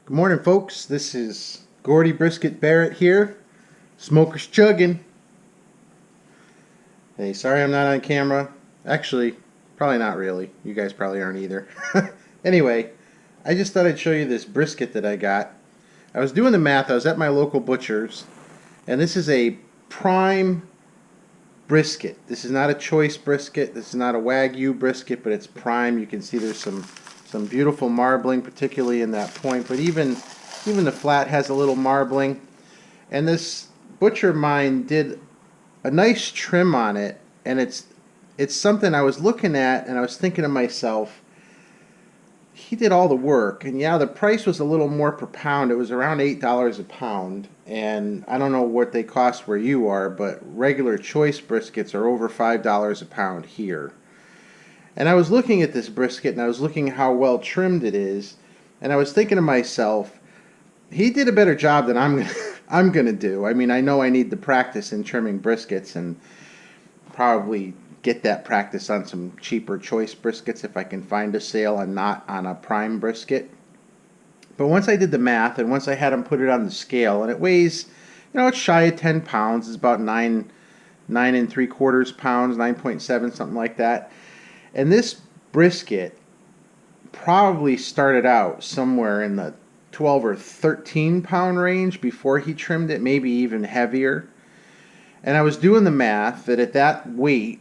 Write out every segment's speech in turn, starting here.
Good morning, folks. This is Gordy Brisket Barrett here. Smoker's chugging. Hey, sorry I'm not on camera. Actually, probably not really. You guys probably aren't either. Anyway, I just thought I'd show you this brisket that I got. I was doing the math. I was at my local butcher's, and this is a prime brisket. This is not a choice brisket. This is not a Wagyu brisket, but it's prime. You can see there's some beautiful marbling, particularly in that point. But even the flat has a little marbling. And this butcher of mine did a nice trim on it, and it's something I was looking at, and I was thinking to myself, he did all the work. And yeah, the price was a little more per pound. It was around $8 a pound. And I don't know what they cost where you are, but regular choice briskets are over $5 a pound here. And I was looking at this brisket, and I was looking how well trimmed it is, and I was thinking to myself, he did a better job than I'm gonna do. I mean, I know I need the practice in trimming briskets, and probably get that practice on some cheaper choice briskets if I can find a sale and not on a prime brisket. But once I did the math, and once I had him put it on the scale, and it weighs, it's shy of 10 pounds. It's about 9.75 pounds, 9.7, something like that. And this brisket probably started out somewhere in the 12 or 13 pound range before he trimmed it, maybe even heavier. And I was doing the math that at that weight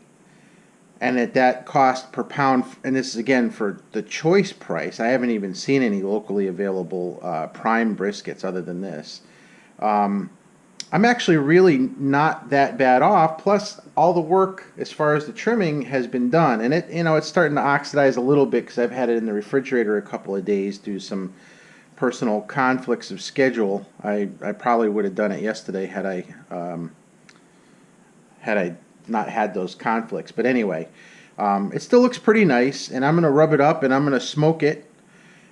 and at that cost per pound, and this is again for the choice price, I haven't even seen any locally available prime briskets other than this. I'm actually really not that bad off. Plus, all the work as far as the trimming has been done, and it's starting to oxidize a little bit because I've had it in the refrigerator a couple of days due to some personal conflicts of schedule. I probably would have done it yesterday had I not had those conflicts. But anyway, it still looks pretty nice, and I'm gonna rub it up and I'm gonna smoke it,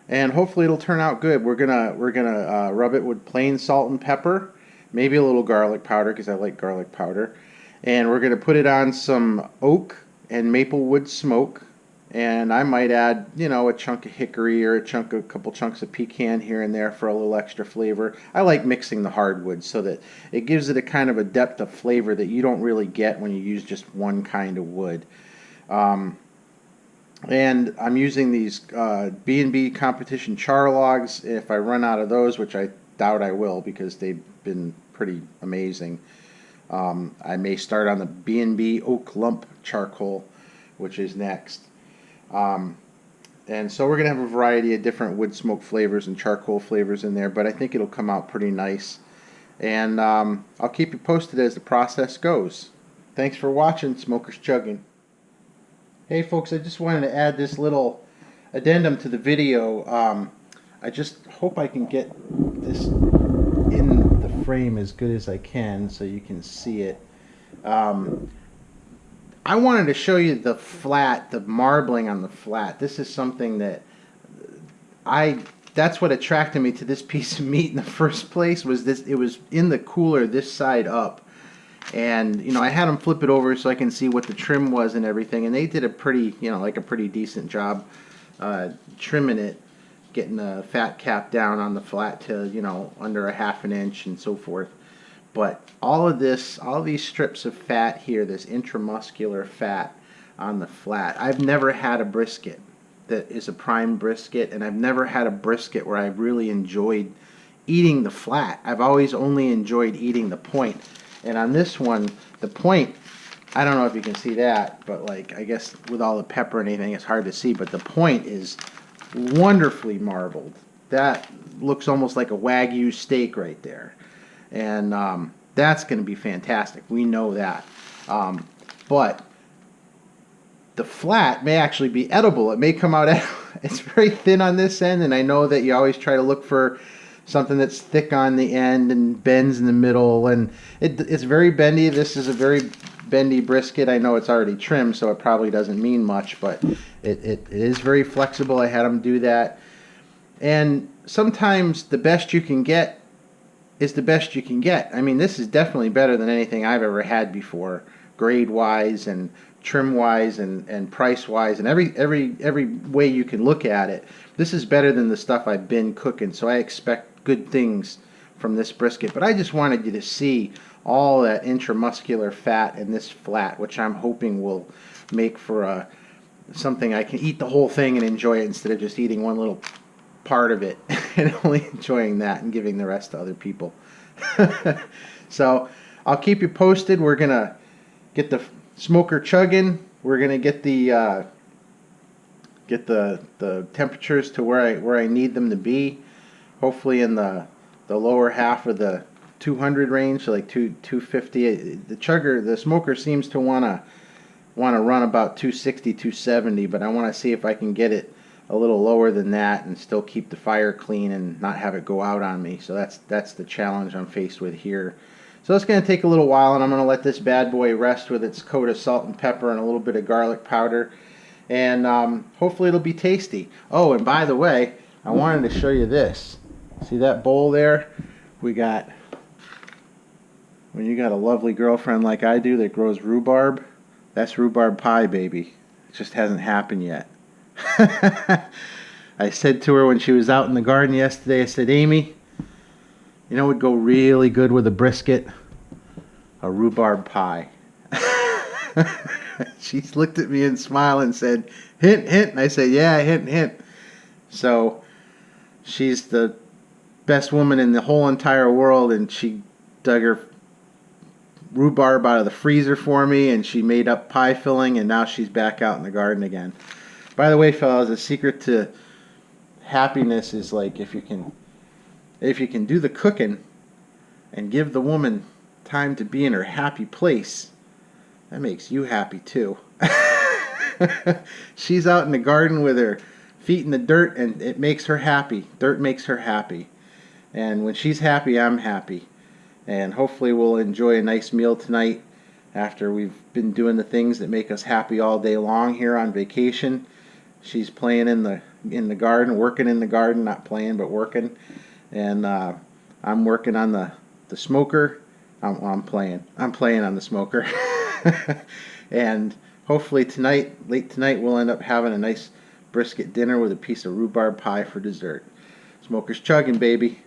and hopefully it'll turn out good. We're gonna rub it with plain salt and pepper. Maybe a little garlic powder because I like garlic powder. And we're going to put it on some oak and maple wood smoke. And I might add, a chunk of hickory or a couple chunks of pecan here and there for a little extra flavor. I like mixing the hardwoods so that it gives it a kind of a depth of flavor that you don't really get when you use just one kind of wood. And I'm using these B&B competition char logs. If I run out of those, which I doubt I will because they've been pretty amazing, I may start on the B&B oak lump charcoal, which is next. And so we're going to have a variety of different wood smoke flavors and charcoal flavors in there, but I think it'll come out pretty nice. And I'll keep you posted as the process goes. Thanks for watching Smoker's Chugging. Hey folks, I just wanted to add this little addendum to the video. I just hope I can get this in the frame as good as I can so you can see it. I wanted to show you the flat, the marbling on the flat. This is something that that's what attracted me to this piece of meat in the first place, was this. It was in the cooler this side up. And I had them flip it over so I can see what the trim was and everything, and they did a pretty, like a pretty decent job trimming it, getting the fat cap down on the flat to, under a ½ inch and so forth. But all of these strips of fat here, this intramuscular fat on the flat, I've never had a brisket that is a prime brisket, and I've never had a brisket where I really enjoyed eating the flat. I've always only enjoyed eating the point. And on this one, the point, I don't know if you can see that, but I guess with all the pepper and anything, it's hard to see, but the point is wonderfully marbled. That looks almost like a Wagyu steak right there. And that's going to be fantastic. We know that. But the flat may actually be edible. It may come out, it's very thin on this end, and I know that you always try to look for something that's thick on the end and bends in the middle, and it's very bendy. This is a very bendy brisket. I know it's already trimmed, so it probably doesn't mean much, but it is very flexible. I had them do that. And sometimes the best you can get is the best you can get. I mean, this is definitely better than anything I've ever had before, grade-wise and trim-wise and price-wise and every way you can look at it. this is better than the stuff I've been cooking, so I expect good things from this brisket. But I just wanted you to see all that intramuscular fat in this flat, which I'm hoping will make for something I can eat the whole thing and enjoy it instead of just eating one little part of it and only enjoying that and giving the rest to other people. So I'll keep you posted. We're gonna get the smoker chugging. We're gonna get the temperatures to where I need them to be. Hopefully in the lower half of the 200 range, so like 250. The smoker seems to wanna run about 260, 270, but I want to see if I can get it a little lower than that and still keep the fire clean and not have it go out on me. So that's the challenge I'm faced with here. So it's going to take a little while, and I'm going to let this bad boy rest with its coat of salt and pepper and a little bit of garlic powder, and hopefully it'll be tasty. Oh, and by the way, I wanted to show you this. See that bowl there? We got, when you got a lovely girlfriend like I do that grows rhubarb, that's rhubarb pie, baby. It just hasn't happened yet. I said to her when she was out in the garden yesterday, I said, Amy, you know what would go really good with a brisket? A rhubarb pie. She looked at me and smiled and said, hint, hint. And I said, yeah, hint, hint. So she's the best woman in the whole entire world, and she dug her rhubarb out of the freezer for me, and she made up pie filling, and now she's back out in the garden again. By the way, fellas, the secret to happiness is, like, if you can do the cooking and give the woman time to be in her happy place, that makes you happy too. She's out in the garden with her feet in the dirt, and it makes her happy. Dirt makes her happy. And when she's happy, I'm happy. And hopefully we'll enjoy a nice meal tonight after we've been doing the things that make us happy all day long here on vacation. She's playing in the garden, working in the garden, not playing but working. And I'm working on the smoker. I'm playing on the smoker. And hopefully late tonight, we'll end up having a nice brisket dinner with a piece of rhubarb pie for dessert. Smoker's chugging, baby.